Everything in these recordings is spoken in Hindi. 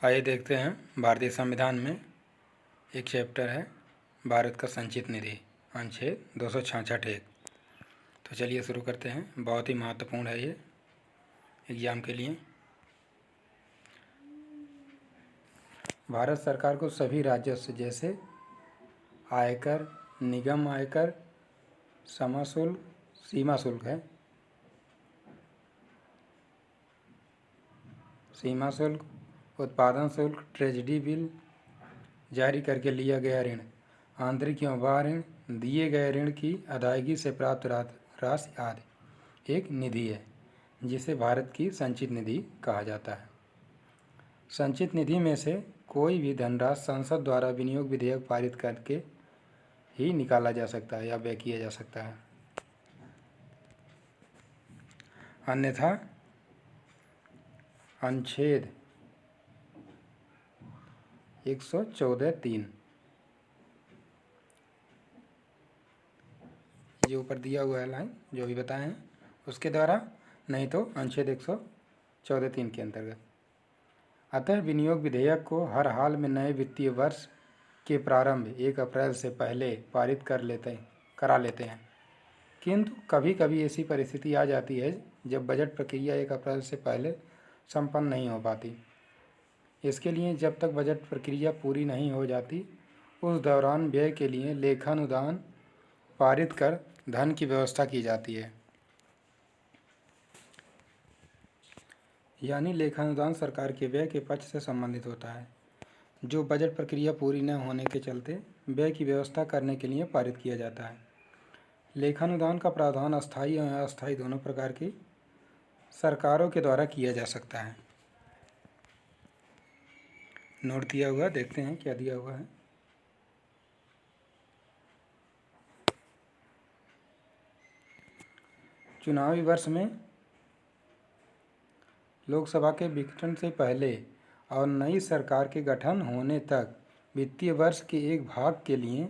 आइए देखते हैं भारतीय संविधान में एक चैप्टर है भारत का संचित निधि, अनुच्छेद 266 एक। तो चलिए शुरू करते हैं। बहुत ही महत्वपूर्ण है ये एग्ज़ाम के लिए। भारत सरकार को सभी राजस्व जैसे आयकर, निगम आयकर, सीमा शुल्क है, सीमा शुल्क, उत्पादन शुल्क, ट्रेजरी बिल जारी करके लिया गया ऋण, आंतरिक एवं बाह्य ऋण, दिए गए ऋण की अदायगी से प्राप्त राशि आदि एक निधि है जिसे भारत की संचित निधि कहा जाता है। संचित निधि में से कोई भी धनराशि संसद द्वारा विनियोग विधेयक पारित करके ही निकाला जा सकता है या व्यय किया जा सकता है, अन्यथा अनुच्छेद 114(3) जो ऊपर दिया हुआ है लाइन जो भी बताए हैं उसके द्वारा, नहीं तो अनुच्छेद 114(3) के अंतर्गत। अतः विनियोग विधेयक को हर हाल में नए वित्तीय वर्ष के प्रारंभ 1 अप्रैल से पहले पारित करा लेते हैं, किंतु कभी कभी ऐसी परिस्थिति आ जाती है जब बजट प्रक्रिया 1 अप्रैल से पहले संपन्न नहीं हो पाती। इसके लिए जब तक बजट प्रक्रिया पूरी नहीं हो जाती उस दौरान व्यय के लिए लेखानुदान पारित कर धन की व्यवस्था की जाती है। यानी लेखानुदान सरकार के व्यय के पक्ष से संबंधित होता है, जो बजट प्रक्रिया पूरी न होने के चलते व्यय की व्यवस्था करने के लिए पारित किया जाता है। लेखानुदान का प्रावधान अस्थायी एवं अस्थायी दोनों प्रकार की सरकारों के द्वारा किया जा सकता है। नोट दिया हुआ, देखते हैं क्या दिया हुआ है। चुनावी वर्ष में लोकसभा के विघटन से पहले और नई सरकार के गठन होने तक वित्तीय वर्ष के एक भाग के लिए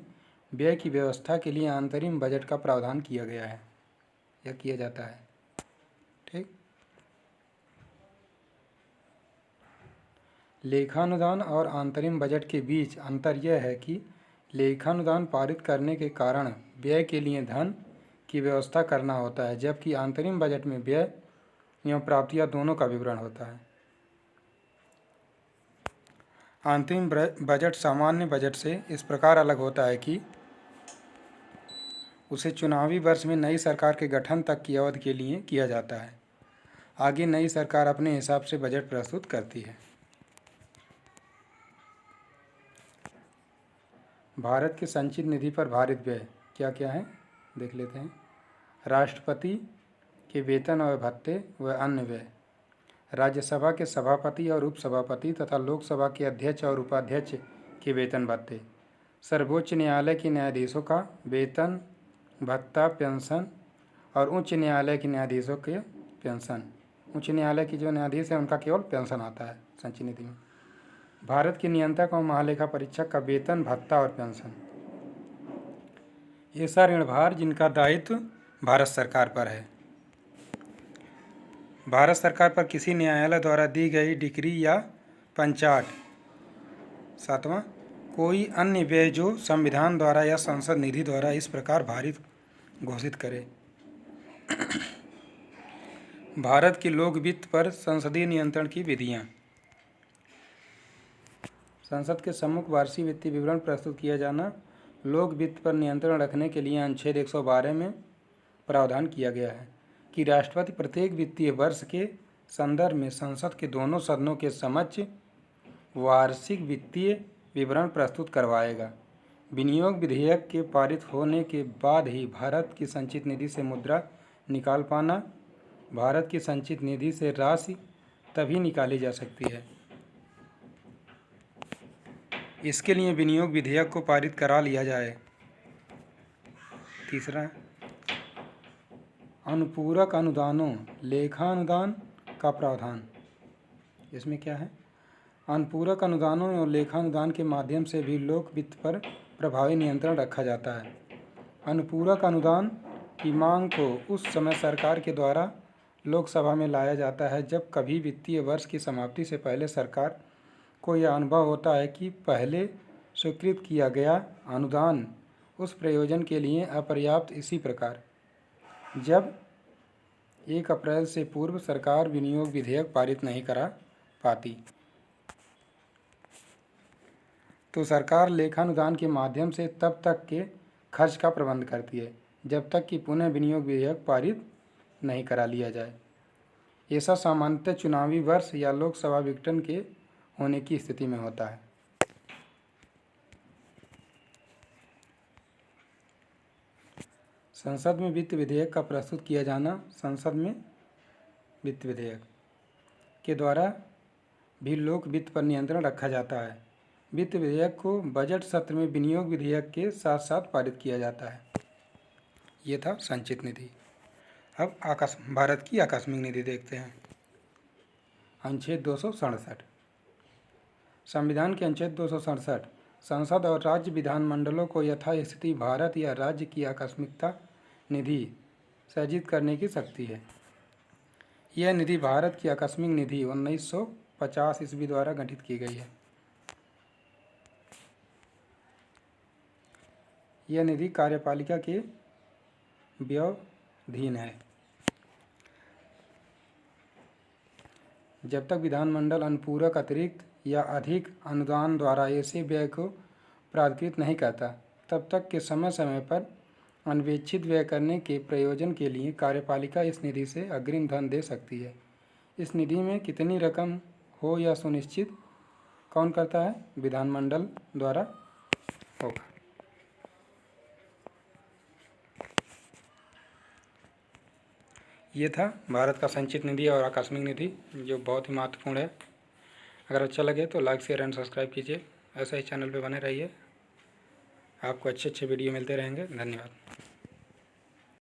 व्यय की व्यवस्था के लिए अंतरिम बजट का प्रावधान किया गया है या किया जाता है। ठीक। लेखानुदान और अंतरिम बजट के बीच अंतर यह है कि लेखानुदान पारित करने के कारण व्यय के लिए धन की व्यवस्था करना होता है, जबकि अंतरिम बजट में व्यय एवं प्राप्तियां दोनों का विवरण होता है। अंतिम बजट सामान्य बजट से इस प्रकार अलग होता है कि उसे चुनावी वर्ष में नई सरकार के गठन तक की अवधि के लिए किया जाता है। आगे नई सरकार अपने हिसाब से बजट प्रस्तुत करती है। भारत के संचित निधि पर भारित व्यय क्या क्या है देख लेते हैं। राष्ट्रपति के वेतन और भत्ते व अन्य व्यय, राज्यसभा के सभापति और उपसभापति तथा लोकसभा के अध्यक्ष और उपाध्यक्ष के वेतन भत्ते, सर्वोच्च न्यायालय के न्यायाधीशों का वेतन भत्ता पेंशन और उच्च न्यायालय के न्यायाधीशों के पेंशन। उच्च न्यायालय की जो न्यायाधीश है उनका केवल पेंशन आता है संचित निधि में। भारत के नियंत्रक और महालेखा परीक्षक का वेतन भत्ता और पेंशन। ऐसा ऋण भार जिनका दायित्व भारत सरकार पर है। भारत सरकार पर किसी न्यायालय द्वारा दी गई डिक्री या पंचाट। 7वां, कोई अन्य व्यय जो संविधान द्वारा या संसद निधि द्वारा इस प्रकार भारित घोषित करे। भारत के लोक वित्त पर संसदीय नियंत्रण की विधियां। संसद के सम्मुख वार्षिक वित्तीय विवरण प्रस्तुत किया जाना। लोक वित्त पर नियंत्रण रखने के लिए अनुच्छेद 112 में प्रावधान किया गया है कि राष्ट्रपति प्रत्येक वित्तीय वर्ष के संदर्भ में संसद के दोनों सदनों के समक्ष वार्षिक वित्तीय विवरण प्रस्तुत करवाएगा। विनियोग विधेयक के पारित होने के बाद ही भारत की संचित निधि से मुद्रा निकाल पाना। भारत की संचित निधि से राशि तभी निकाली जा सकती है, इसके लिए विनियोग विधेयक को पारित करा लिया जाए। तीसरा, अनुपूरक अनुदानों लेखानुदान का प्रावधान। इसमें क्या है? अनुपूरक अनुदानों और लेखानुदान के माध्यम से भी लोक वित्त पर प्रभावी नियंत्रण रखा जाता है। अनुपूरक अनुदान की मांग को उस समय सरकार के द्वारा लोकसभा में लाया जाता है जब कभी वित्तीय वर्ष की समाप्ति से पहले सरकार को यह अनुभव होता है कि पहले स्वीकृत किया गया अनुदान उस प्रयोजन के लिए अपर्याप्त। इसी प्रकार जब 1 अप्रैल से पूर्व सरकार विनियोग विधेयक पारित नहीं करा पाती तो सरकार लेखानुदान के माध्यम से तब तक के खर्च का प्रबंध करती है जब तक कि पुनः विनियोग विधेयक पारित नहीं करा लिया जाए। ऐसा सामान्यतः चुनावी वर्ष या लोकसभा विघटन के होने की स्थिति में होता है। संसद में वित्त विधेयक का प्रस्तुत किया जाना। संसद में वित्त विधेयक के द्वारा भी लोक वित्त पर नियंत्रण रखा जाता है। वित्त विधेयक को बजट सत्र में विनियोग विधेयक के साथ साथ पारित किया जाता है। ये था संचित निधि। अब भारत की आकस्मिक निधि देखते हैं। अनुच्छेद 267 संविधान के अनुच्छेद 267 संसद और राज्य विधानमंडलों को यथास्थिति भारत या राज्य की आकस्मिकता निधि सृजित करने की शक्ति है। यह निधि भारत की आकस्मिक निधि 1950 ईस्वी द्वारा गठित की गई है। यह निधि कार्यपालिका के व्यवधीन है। जब तक विधानमंडल अनुपूरक अतिरिक्त या अधिक अनुदान द्वारा ऐसे व्यय को प्राधिकृत नहीं करता तब तक के समय समय पर अन्वेक्षित व्यय करने के प्रयोजन के लिए कार्यपालिका इस निधि से अग्रिम धन दे सकती है। इस निधि में कितनी रकम हो यह सुनिश्चित कौन करता है? विधानमंडल द्वारा होगा। ये था भारत का संचित निधि और आकस्मिक निधि जो बहुत ही महत्वपूर्ण है। अगर अच्छा लगे तो लाइक शेयर एंड सब्सक्राइब कीजिए। ऐसा ही चैनल पे बने रहिए। आपको अच्छे वीडियो मिलते रहेंगे। धन्यवाद।